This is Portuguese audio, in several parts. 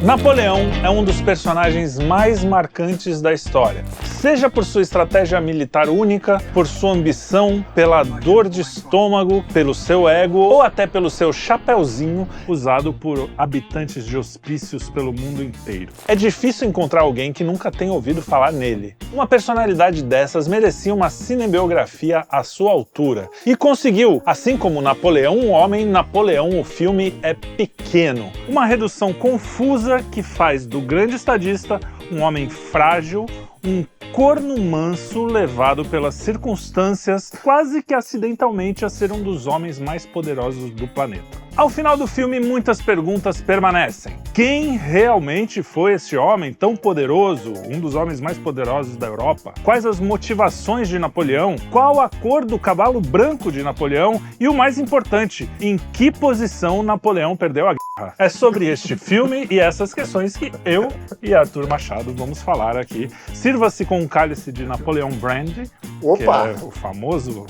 Napoleão é um dos personagens mais marcantes da história. Seja por sua estratégia militar única, por sua ambição, pela dor de estômago, pelo seu ego ou até pelo seu chapeuzinho usado por habitantes de hospícios pelo mundo inteiro. É difícil encontrar alguém que nunca tenha ouvido falar nele. Uma personalidade dessas merecia uma cinebiografia à sua altura. E conseguiu, assim como Napoleão, um homem, Napoleão, o filme é pequeno. Uma redução confusa que faz do grande estadista um homem frágil, um corno manso levado pelas circunstâncias quase que acidentalmente a ser um dos homens mais poderosos do planeta. Ao final do filme, muitas perguntas permanecem. Quem realmente foi esse homem tão poderoso, um dos homens mais poderosos da Europa? Quais as motivações de Napoleão? Qual a cor do cavalo branco de Napoleão? E o mais importante, em que posição Napoleão perdeu a guerra? É sobre este filme e essas questões que eu e Arthur Machado vamos falar aqui. Sirva-se com um cálice de Napoleão Brandy, que é o famoso,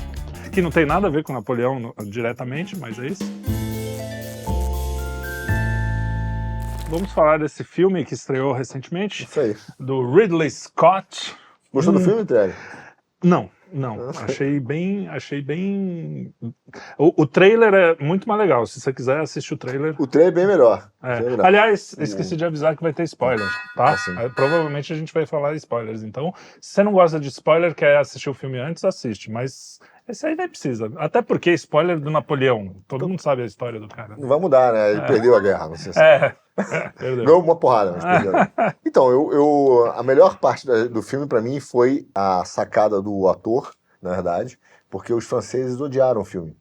que não tem nada a ver com Napoleão diretamente, mas é isso. Vamos falar desse filme que estreou recentemente. Isso aí. Do Ridley Scott. Gostou do filme, Trelli? Não. Achei bem... O trailer é muito mais legal. Se você quiser, assiste o trailer. O trailer é bem melhor. Aliás, esqueci de avisar que vai ter spoiler, tá? Provavelmente a gente vai falar spoilers. Então, se você não gosta de spoiler, quer assistir o filme antes, assiste. Mas esse aí nem precisa. Até porque spoiler do Napoleão. Todo mundo sabe a história do cara. Não vai mudar, né? Ele perdeu a guerra, não sei se... Perdeu uma porrada, mas perdeu. Então, a melhor parte do filme pra mim foi a sacada do ator, na verdade, porque os franceses odiaram o filme.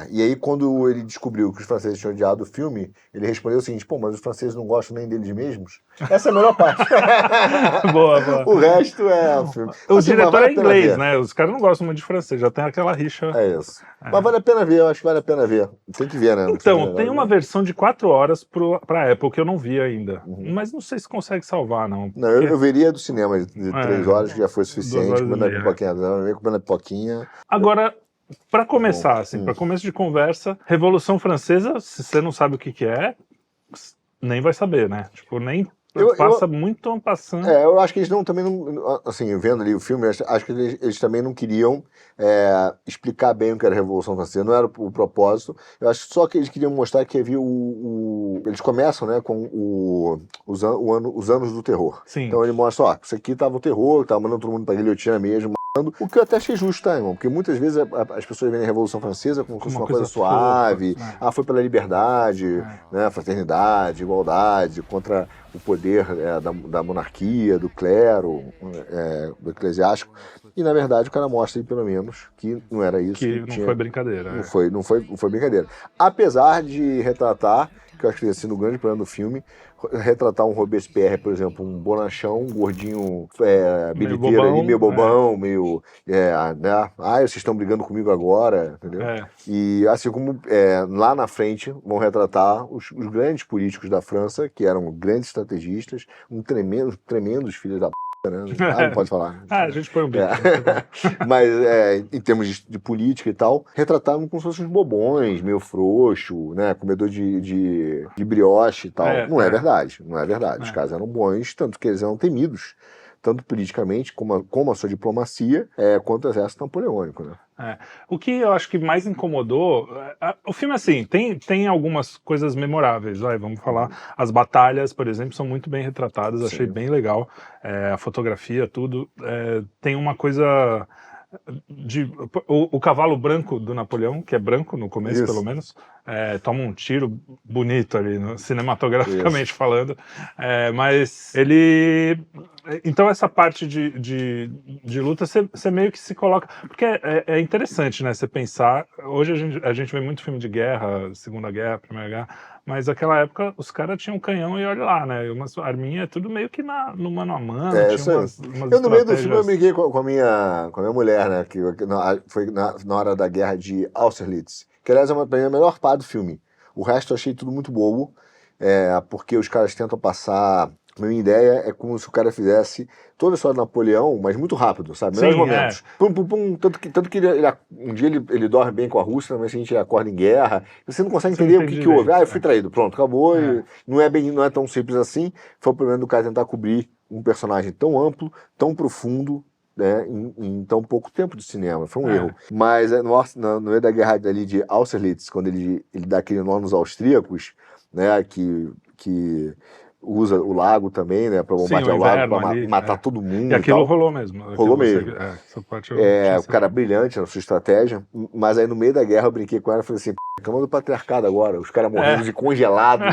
E aí quando ele descobriu que os franceses tinham odiado o filme, ele respondeu o seguinte: pô, mas os franceses não gostam nem deles mesmos? Essa é a melhor parte. Boa. O resto é o filme. O diretor é inglês, né? Os caras não gostam muito de francês, já tem aquela rixa. É isso. Mas vale a pena ver, eu acho que vale a pena ver. Tem que ver, né? Então, tem uma versão de 4 horas pra Apple que eu não vi ainda. Mas não sei se consegue salvar, não. Não, eu veria do cinema de 3 horas, que já foi suficiente. Comendo a pipoquinha. Agora, para começar, assim, para começo de conversa, Revolução Francesa, se você não sabe o que é, nem vai saber, né? Tipo, nem passa muito passando. Eu acho que eles também não, assim, vendo ali o filme, acho que eles também não queriam explicar bem o que era a Revolução Francesa, não era o propósito. Eu acho só que eles queriam mostrar que havia eles começam, né, com os anos do terror. Sim. Então ele mostra, isso aqui tava o terror, tava mandando todo mundo pra guilhotina mesmo, o que eu até achei justo, tá, irmão? Porque muitas vezes as pessoas veem a Revolução Francesa como uma coisa suave, foi pela liberdade, né, fraternidade, igualdade, contra o poder da monarquia, do clero, do eclesiástico. E, na verdade, o cara mostra aí, pelo menos, que não era isso. Que não foi brincadeira. Não foi brincadeira. Apesar de retratar, que eu acho que ia ser no grande plano do filme, retratar um Robespierre, por exemplo, um bonachão, um gordinho bilheteiro ali, meio bobão, meio... vocês estão brigando comigo agora, entendeu? E assim como lá na frente vão retratar os grandes políticos da França, que eram grandes estrategistas, tremendos filhos da p***, né? Não pode falar. A gente põe um bico. Mas em termos de política e tal, retrataram como se fossem uns bobões, meio frouxo, né? Comedor de brioche e tal. Não é verdade. Os caras eram bons, tanto que eles eram temidos, tanto politicamente como a sua diplomacia, quanto o exército napoleônico, né? O que eu acho que mais incomodou, o filme, assim, tem algumas coisas memoráveis, vamos falar. As batalhas, por exemplo, são muito bem retratadas, achei bem legal. A fotografia, tudo. Tem uma coisa... O cavalo branco do Napoleão, que é branco no começo, pelo menos, toma um tiro bonito ali, cinematograficamente falando, mas ele... Então essa parte de luta, você meio que se coloca... Porque é interessante, né, você pensar... Hoje a gente vê muito filme de guerra, Segunda Guerra, Primeira Guerra, mas naquela época os caras tinham canhão e olha lá, né, umas arminhas, tudo meio que no mano a mano, tinha umas no meio do filme eu briguei com a minha mulher, né, que foi na hora da guerra de Austerlitz, que aliás é a melhor parte do filme. O resto eu achei tudo muito bobo, porque os caras tentam passar A minha ideia é como se o cara fizesse toda a história do Napoleão, mas muito rápido, sabe? Melhores momentos. Pum, pum, pum, tanto que um dia ele dorme bem com a Rússia, mas a gente acorda em guerra. Você não consegue entender o que houve. Eu fui traído, pronto, acabou. E não é tão simples assim. Foi o problema do cara tentar cobrir um personagem tão amplo, tão profundo, né, em tão pouco tempo de cinema. Foi um erro. Mas no meio da guerra ali de Austerlitz, quando ele dá aquele nó nos austríacos, né, que usa o lago também, né, para bombardear o lago, para matar todo mundo. E aquilo rolou mesmo. Rolou mesmo. Essa parte o cara brilhante na sua estratégia, mas aí no meio da guerra eu brinquei com ela e falei assim, cama do patriarcado agora, os caras morrendo de congelado,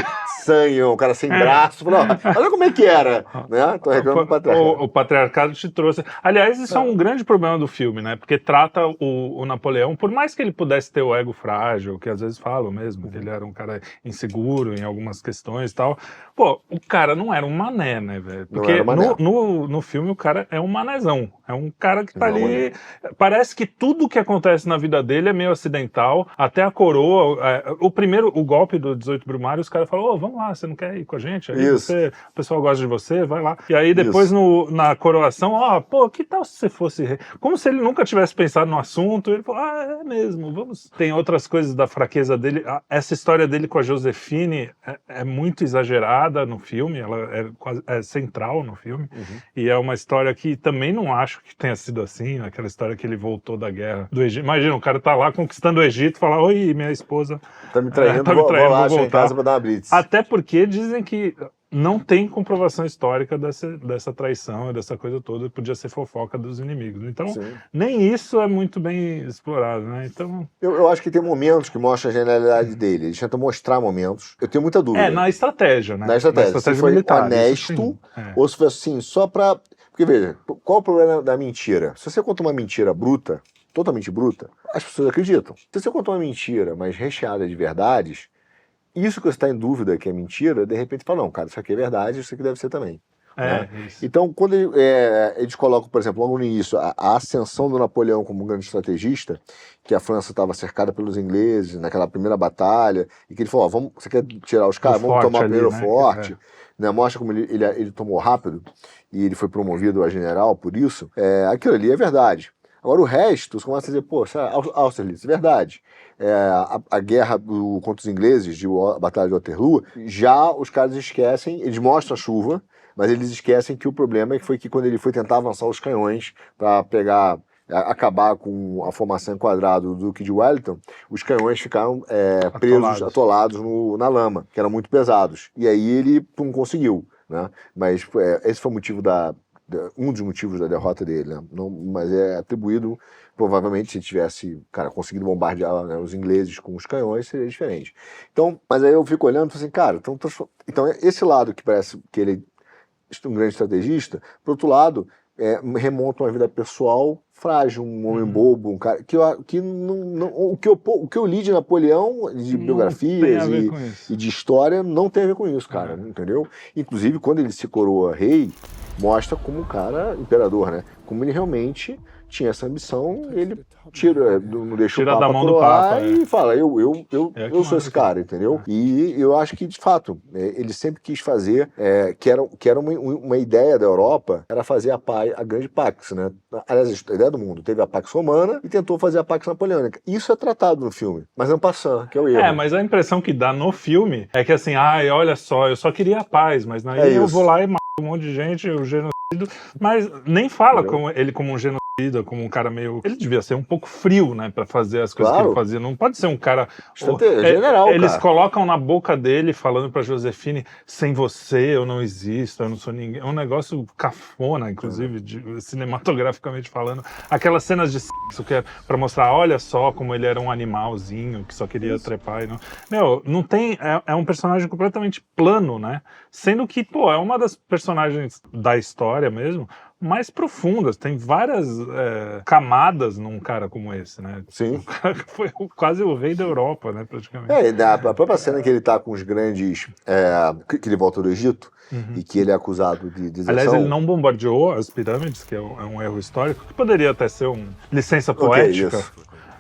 sangue, o cara sem braço. Falei, olha como é que era, né? Tô reclamando do patriarcado. O patriarcado te trouxe. Aliás, isso é um grande problema do filme, né? Porque trata o Napoleão, por mais que ele pudesse ter o ego frágil, que às vezes falam mesmo, que ele era um cara inseguro em algumas questões e tal. Pô, o cara não era um mané, né, velho? Porque no filme o cara é um manézão. É um cara que tá ali... Parece que tudo que acontece na vida dele é meio acidental. Até a coroa... O golpe do 18 Brumário, os caras falam, vamos lá, você não quer ir com a gente? Aí o pessoal gosta de você, vai lá. E aí depois na coroação, que tal se você fosse rei? Como se ele nunca tivesse pensado no assunto. Ele falou, é mesmo, vamos... Tem outras coisas da fraqueza dele. Essa história dele com a Josefine é muito exagerada no filme, ela é central no filme. E é uma história que também não acho que tenha sido assim, aquela história que ele voltou da guerra do Egito. Imagina, o cara tá lá conquistando o Egito e fala, oi, minha esposa tá me traindo, vou lá, vou em casa pra dar uma blitz. Até porque dizem que não tem comprovação histórica dessa traição, dessa coisa toda, podia ser fofoca dos inimigos. Então, nem isso é muito bem explorado, né? Então... Eu acho que tem momentos que mostram a genialidade dele. Ele tenta mostrar momentos. Eu tenho muita dúvida. Na estratégia, né? Na estratégia se foi militar, honesto, ou se foi assim, só pra... Porque, veja, qual o problema da mentira? Se você conta uma mentira bruta, totalmente bruta, as pessoas acreditam. Se você conta uma mentira, mas recheada de verdades, isso que você está em dúvida que é mentira, de repente fala, não, cara, isso aqui é verdade, isso aqui deve ser também. Né? Então, quando eles colocam, por exemplo, logo no início, a ascensão do Napoleão como um grande estrategista, que a França estava cercada pelos ingleses naquela primeira batalha, e que ele falou, você quer tirar os caras, vamos tomar primeiro o forte, né? Mostra como ele tomou rápido, e ele foi promovido a general por isso, aquilo ali é verdade. Agora o resto, você começa a dizer, Austerlitz, verdade. A guerra contra os ingleses, a Batalha de Waterloo, já os caras esquecem, eles mostram a chuva, mas eles esquecem que o problema foi que quando ele foi tentar avançar os canhões para acabar com a formação em quadrado do Duque de Wellington, os canhões ficaram presos, atolados na lama, que eram muito pesados. E aí ele conseguiu, né? Mas esse foi o motivo um dos motivos da derrota dele, né? Mas é atribuído, provavelmente, se tivesse, conseguido bombardear, né, os ingleses com os canhões, seria diferente. Então, mas aí eu fico olhando e falo assim, cara, então esse lado que parece que ele é um grande estrategista, por outro lado, remonta uma vida pessoal frágil, um homem bobo, um cara o que eu li de Napoleão, de biografias e de história, não tem a ver com isso, cara, entendeu? Inclusive, quando ele se coroa rei, mostra como um cara, imperador, né? Como ele realmente tinha essa ambição, ele não deixa o Papa da mão coroar do Papa, e fala, eu sou esse cara, entendeu? E eu acho que, de fato, ele sempre quis fazer, que era uma ideia da Europa, era fazer a grande Pax, né? Aliás, a ideia do mundo, teve a Pax Romana e tentou fazer a Pax Napoleônica. Isso é tratado no filme, mas não passando, que é o erro. Mas a impressão que dá no filme é que assim, olha só, eu só queria a paz, mas aí eu vou lá e mato um monte de gente, o genocídio, mas nem fala ele como um genocida, como um cara meio... Ele devia ser um pouco frio, né, pra fazer as coisas que ele fazia. Não pode ser um cara... general, Eles colocam na boca dele, falando pra Josefine, sem você eu não existo, eu não sou ninguém. É um negócio cafona, inclusive, cinematograficamente falando. Aquelas cenas de sexo que é pra mostrar, olha só como ele era um animalzinho que só queria trepar. E não... não tem... É um personagem completamente plano, né? Sendo que, é uma das personagens da história mesmo, mais profundas, tem várias camadas num cara como esse, né? Sim. Um cara que foi quase o rei da Europa, né, praticamente. A própria cena que ele tá com os grandes... que ele volta do Egito, e que ele é acusado de deserção. Aliás, ele não bombardeou as pirâmides, que é um erro histórico, que poderia até ser uma licença poética.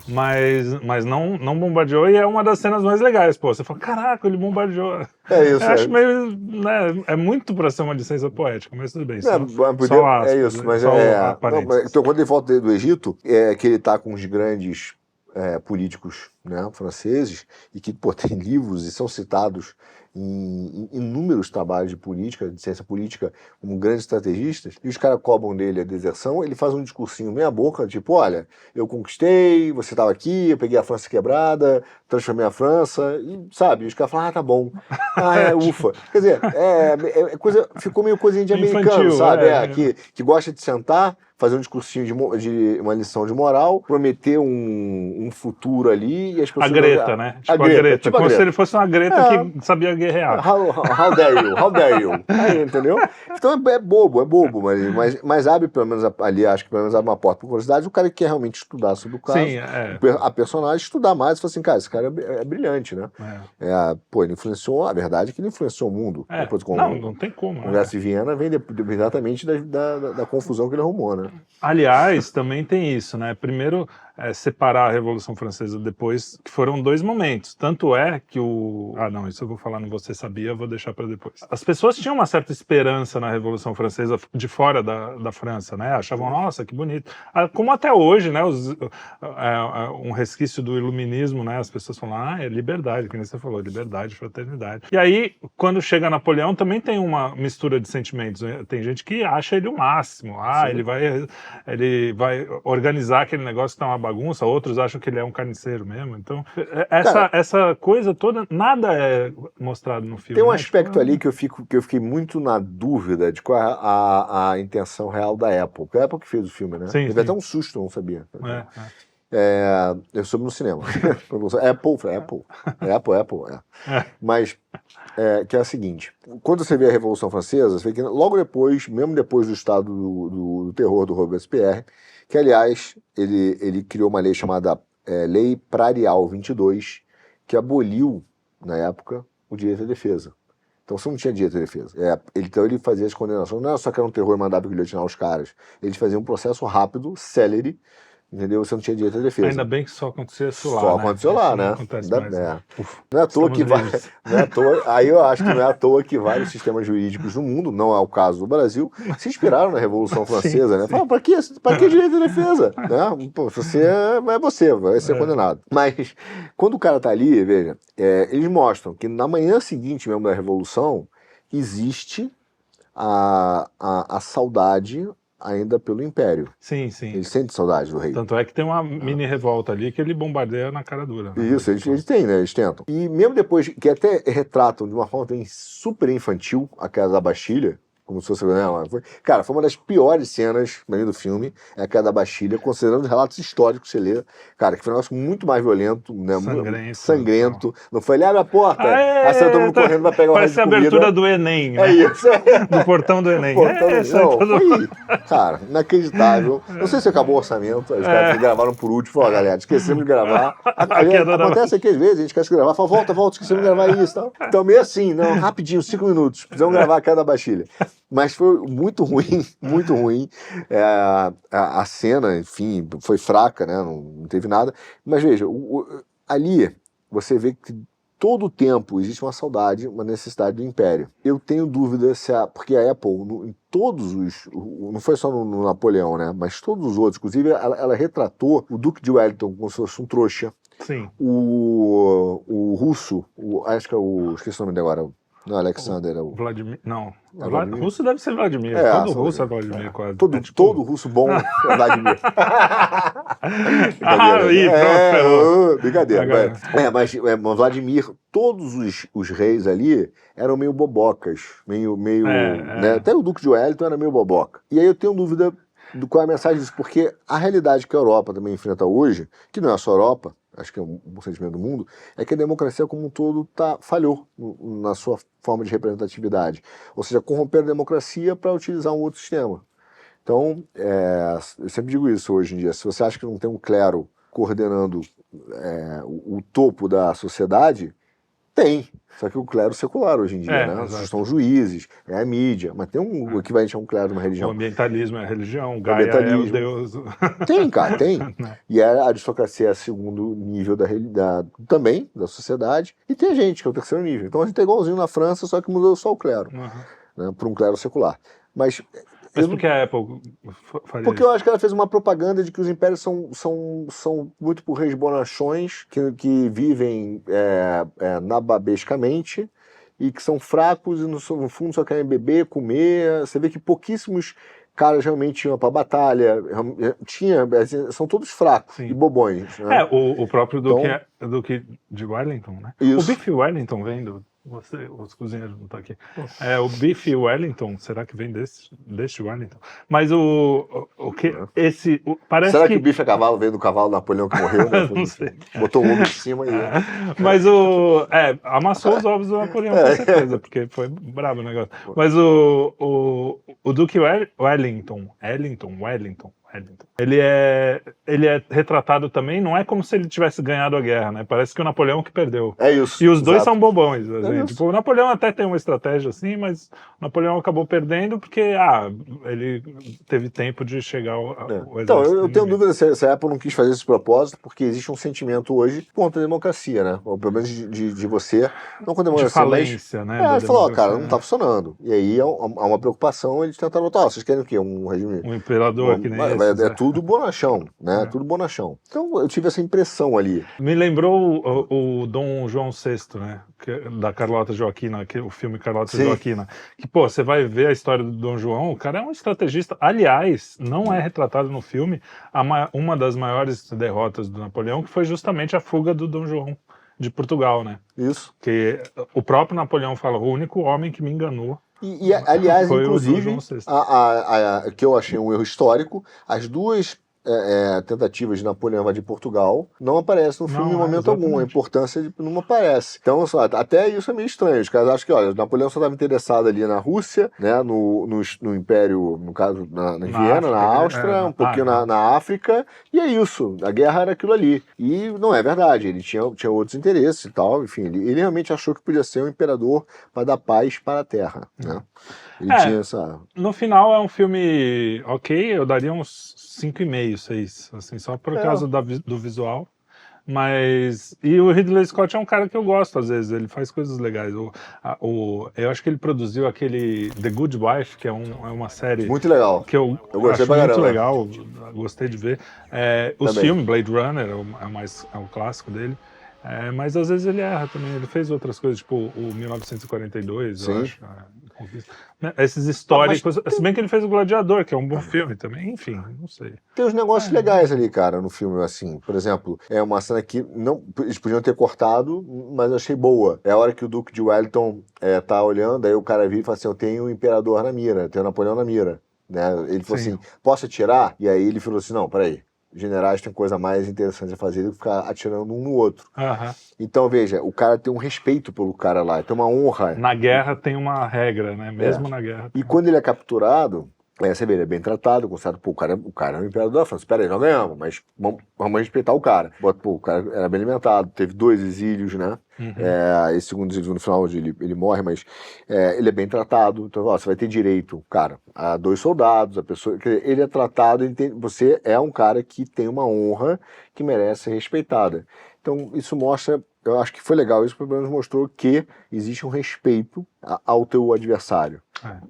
mas não bombardeou, e é uma das cenas mais legais, pô. Você fala, caraca, ele bombardeou. É isso. Eu acho meio, né, é muito pra ser uma licença poética, mas tudo bem. Só aspas, é isso, mas então, quando ele volta do Egito, é que ele tá com os grandes políticos, né, franceses, e que, pô, tem livros e são citados em inúmeros trabalhos de política, de ciência política, como grandes estrategistas, e os caras cobram dele a deserção, ele faz um discursinho meia boca, tipo, olha, eu conquistei, você estava aqui, eu peguei a França quebrada, transformei a França, e sabe, os caras falam, tá bom, ufa. Quer dizer, ficou meio coisinha de americano, infantil, sabe, que gosta de sentar, fazer um discursinho de uma lição de moral, prometer um futuro ali e as pessoas... A Greta, né? Tipo a Greta. Como se ele fosse uma Greta que sabia guerrear. How dare you? Aí, entendeu? Então é bobo, mas abre pelo menos ali, acho que pelo menos abre uma porta por curiosidade, o cara que quer realmente estudar sobre o caso, sim, a personagem, estudar mais e falar assim, cara, esse cara é brilhante, né? Ele influenciou, a verdade é que ele influenciou o mundo. Depois, não tem como. O Congresso de Viena vem exatamente da confusão que ele arrumou, né? Aliás, também tem isso, né? Primeiro, separar a Revolução Francesa depois, que foram 2 momentos. Tanto é que não, isso eu vou falar no Você Sabia, eu vou deixar para depois. As pessoas tinham uma certa esperança na Revolução Francesa de fora da França, né? Achavam, nossa, que bonito. Como até hoje, né? Um resquício do iluminismo, né? As pessoas falam, é liberdade, que nem você falou, liberdade, fraternidade. E aí, quando chega Napoleão, também tem uma mistura de sentimentos. Tem gente que acha ele o máximo. Ele vai organizar aquele negócio que tá uma bagunça, outros acham que ele é um carniceiro mesmo. Então, essa coisa toda, nada é mostrado no filme. Tem um aspecto ali que eu fiquei muito na dúvida de qual é a intenção real da Apple. Porque a Apple que fez o filme, né? Teve até um susto, eu não sabia. Eu soube no cinema. Apple. Mas, que é a seguinte, quando você vê a Revolução Francesa, você vê que logo depois, mesmo depois do estado do terror do Robespierre, que aliás, ele criou uma lei chamada Lei Prairial 22, que aboliu, na época, o direito à defesa. Então você não tinha direito à defesa. Então ele fazia as condenações, não era só que era um terror e mandava guilhotinar os caras, eles faziam um processo rápido, célere, entendeu? Você não tinha direito à defesa. Ainda bem que só aconteceu lá. Só aconteceu lá, né? Não acontece mais, não é à toa que aí eu acho que não é à toa que vários sistemas jurídicos do mundo, não é o caso do Brasil, se inspiraram na Revolução Francesa, né? Falaram, pra que direito à defesa? Né? Pô, você vai ser condenado. Mas quando o cara tá ali, veja, eles mostram que na manhã seguinte mesmo da Revolução existe a saudade ainda pelo Império. Sim. Ele sente saudade do rei. Tanto é que tem uma mini revolta ali que ele bombardeia na cara dura. Né? Isso, eles têm, né? Eles tentam. E mesmo depois, que até retratam de uma forma super infantil a queda da Bastilha, como se fosse... Cara, foi uma das piores cenas do filme, a queda da Bastilha, considerando os relatos históricos que você lê. Cara, que foi um negócio muito mais violento, né? Sangrento. Não foi, ele abre a porta, aí sai todo mundo correndo pra pegar o resto de comida. Parece a abertura do Enem, né? É isso. Do portão do Enem. Cara, inacreditável. Não sei se acabou o orçamento, os caras gravaram por último, falaram, galera, esquecemos de gravar. Acontece aqui às vezes, a gente esquece de gravar, fala, volta, esquecemos de gravar isso. Tal. Então meio assim, rapidinho, 5 minutos, precisamos gravar a queda da Bastilha. Mas foi muito ruim, muito ruim. A cena, enfim, foi fraca, né? Não teve nada. Mas veja, ali você vê que todo o tempo existe uma saudade, uma necessidade do Império. Eu tenho dúvida porque a Apple, em todos não foi só no Napoleão, né? Mas todos os outros, inclusive ela retratou o Duque de Wellington como se fosse um trouxa. Sim. O russo, acho que esqueci o nome dele agora. Não, Alexander é o... Vladimir, não. O russo deve ser Vladimir. Todo russo é Vladimir, quase. Todo russo bom é Vladimir. Brincadeira. Mas Vladimir, todos os reis ali eram meio bobocas. Né? Até o Duque de Wellington era meio boboca. E aí eu tenho dúvida do qual é a mensagem disso, porque a realidade que a Europa também enfrenta hoje, que não é só a Europa, acho que é um sentimento do mundo, é que a democracia como um todo falhou na sua forma de representatividade. Ou seja, corromper a democracia para utilizar um outro sistema. Então, eu sempre digo isso hoje em dia, se você acha que não tem um clero coordenando o topo da sociedade, Tem. Só que o clero secular hoje em dia, né? Exato. São juízes, é a mídia, mas tem o equivalente a um clero numa O religião. ambientalismo é a religião, o Gaia é o deus. Tem, cara, tem. E a aristocracia é o segundo nível também da sociedade. E tem a gente, que é o terceiro nível. Então a gente é igualzinho na França, só que mudou só o clero, né, para um clero secular. Mas por que a Apple faria Porque eu acho que ela fez uma propaganda de que os impérios são muito por reis bonachões, que vivem nababescamente e que são fracos e no fundo só querem beber, comer. Você vê que pouquíssimos caras realmente iam pra batalha. São todos fracos e bobões. Né? O próprio Duque de Wellington, né? Isso. O Biff Wellington vem os cozinheiros não estão aqui. O Biff Wellington, será que vem deste Wellington? Mas parece será que o bife a cavalo veio do cavalo Napoleão que morreu? Né? Não sei. Botou o ovo em cima e... Mas amassou os ovos do Napoleão, com certeza, porque foi brabo o negócio. Mas o Duque Wellington, ele é retratado também, não é como se ele tivesse ganhado a guerra, né? Parece que o Napoleão que perdeu. É isso. E os dois são bobões. Assim. Tipo, o Napoleão até tem uma estratégia assim, mas o Napoleão acabou perdendo porque ele teve tempo de chegar ao exército. Então, eu tenho dúvida se a Apple não quis fazer esse propósito, porque existe um sentimento hoje contra a democracia, né? Ou pelo menos de você, não contra a democracia, de falência, mas... né? Ele falou, cara, não tá funcionando. E aí há uma preocupação, eles tentaram notar, vocês querem o quê? Um regime... Um imperador que nem esse. É tudo bonachão, né? Tudo bonachão. Então eu tive essa impressão ali. Me lembrou o Dom João VI, né? Da Carlota Joaquina, o filme Carlota Joaquina. Que, você vai ver a história do Dom João, o cara é um estrategista. Aliás, não é retratado no filme uma das maiores derrotas do Napoleão, que foi justamente a fuga do Dom João de Portugal, né? Isso. Que o próprio Napoleão fala, o único homem que me enganou. E aliás, foi inclusive, que eu achei um erro histórico, as duas tentativas de Napoleão invadir Portugal não aparecem no filme em momento algum. A importância não aparece. Então, até isso é meio estranho. Os caras acham que, Napoleão só estava interessado ali na Rússia, né, no Império, no caso, na Viena, na Áustria, um pouquinho na África, e é isso. A guerra era aquilo ali. E não é verdade. Ele tinha outros interesses e tal. Enfim, ele realmente achou que podia ser um imperador para dar paz para a Terra, né? Ele tinha essa... No final é um filme ok, eu daria uns 5,5, 6, assim, só por causa do visual. Mas... E o Ridley Scott é um cara que eu gosto, às vezes, ele faz coisas legais. Eu acho que ele produziu aquele The Good Wife, que é uma série... Muito legal. Que eu gostei acho muito legal, gostei de ver. Os filmes, Blade Runner é o clássico dele. Mas às vezes ele erra também, ele fez outras coisas, tipo o 1942, Sim. eu acho. Esses históricos, se bem que ele fez o Gladiador, que é um bom filme também, enfim, não sei. Tem uns negócios legais ali, cara, no filme, assim. Por exemplo, é uma cena que eles podiam ter cortado, mas eu achei boa. É a hora que o Duque de Wellington tá olhando, aí o cara vira e fala assim, eu tenho o Imperador na mira, tenho o Napoleão na mira. Né? Ele falou assim, posso atirar? E aí ele falou assim, não, peraí. Generais têm coisa mais interessante a fazer do que ficar atirando um no outro. Então, veja, o cara tem um respeito pelo cara lá, tem uma honra. Na guerra tem uma regra, né? Mesmo na guerra. E quando ele é capturado, você vê, ele é bem tratado, considerado, o cara é o imperador da França. Espera aí, nós ganhamos, mas vamos respeitar o cara. O cara era bem alimentado, teve 2 exílios, né? Esse segundo exílio, no final, ele morre, mas ele é bem tratado. Então, você vai ter direito, cara, a 2 soldados, a pessoa... Ele é tratado, você é um cara que tem uma honra que merece ser respeitada. Então, isso mostra... Eu acho que foi legal, isso pelo menos mostrou que existe um respeito ao teu adversário.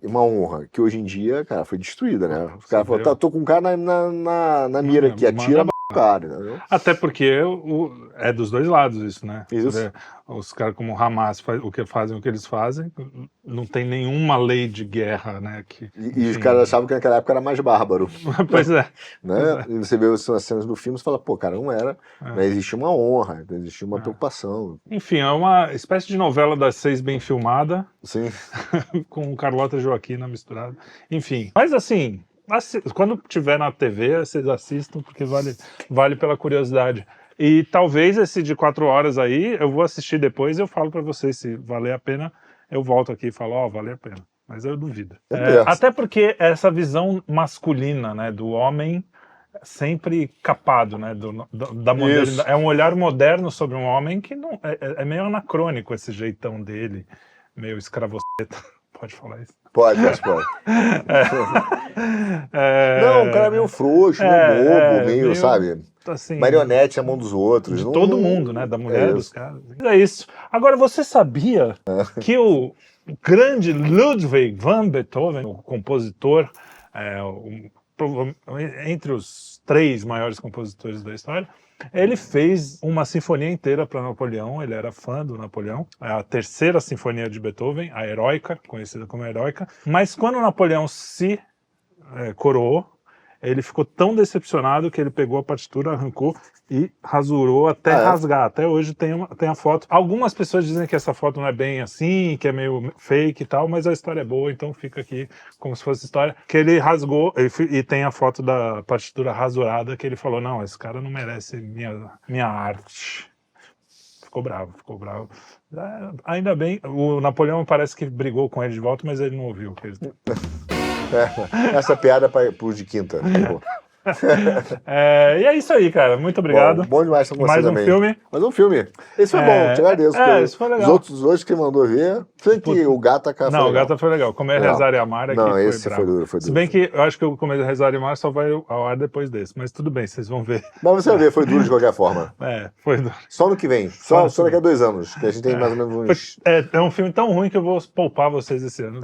Uma honra, que hoje em dia, cara, foi destruída, né? Os caras falaram, tô com um cara na mira aqui, atira o cara. Entendeu? Até porque é dos dois lados isso, né? Isso. Os caras como o Hamas o que eles fazem, não tem nenhuma lei de guerra, né? E os caras achavam que naquela época era mais bárbaro. Pois é. Né? E você vê as cenas do filme e fala, pô, cara, não era. Mas existia uma honra, existia uma preocupação. Enfim, é uma espécie de novela das 6 bem filmada. Sim. Com Carlota Joaquina misturada. Enfim, mas assim, quando tiver na TV, vocês assistam, porque vale pela curiosidade. E talvez esse de 4 horas aí, eu vou assistir depois e eu falo pra vocês se valer a pena, eu volto aqui e falo, valeu a pena. Mas eu duvido. Até porque essa visão masculina, né, do homem sempre capado, né, da modernidade. É um olhar moderno sobre um homem que não é meio anacrônico esse jeitão dele, meio escravoceta. Pode falar isso? Pode. Não, o cara é meio frouxo, meio bobo, meio, sabe? Assim, marionete na mão dos outros. De todo mundo, né? Da mulher, dos caras. É isso. Agora, você sabia que o grande Ludwig van Beethoven, o compositor, entre os 3 maiores compositores da história, ele fez uma sinfonia inteira para Napoleão, ele era fã do Napoleão, a 3ª sinfonia de Beethoven, a Heroica, conhecida como Heroica, mas quando Napoleão se coroou, ele ficou tão decepcionado que ele pegou a partitura, arrancou e rasurou até rasgar. Até hoje tem a foto. Algumas pessoas dizem que essa foto não é bem assim, que é meio fake e tal, mas a história é boa, então fica aqui como se fosse história. Que ele rasgou, e tem a foto da partitura rasurada, que ele falou, não, esse cara não merece minha arte. Ficou bravo. Ainda bem, o Napoleão parece que brigou com ele de volta, mas ele não ouviu. Essa piada é pro de quinta. E é isso aí, cara. Muito obrigado. Bom demais com você Mais também. Mais um filme. Esse foi bom, te agradeço. Isso foi legal. Os outros dois que mandou ver, foi que o Gataca foi legal. O Gata foi legal. Comer, Rezar e Amar aqui foi esse bravo. foi duro. Se bem que eu acho que o Comer, Rezar e Amar só vai ao ar depois desse, mas tudo bem, vocês vão ver. Mas você vai ver, foi duro de qualquer forma. Foi duro. Só no que vem. Só daqui a 2 anos, que a gente tem mais ou menos uns... É um filme tão ruim que eu vou poupar vocês esse ano.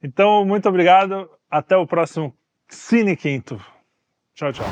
Então, muito obrigado. Até o próximo Cine Quinto. Tchau, tchau.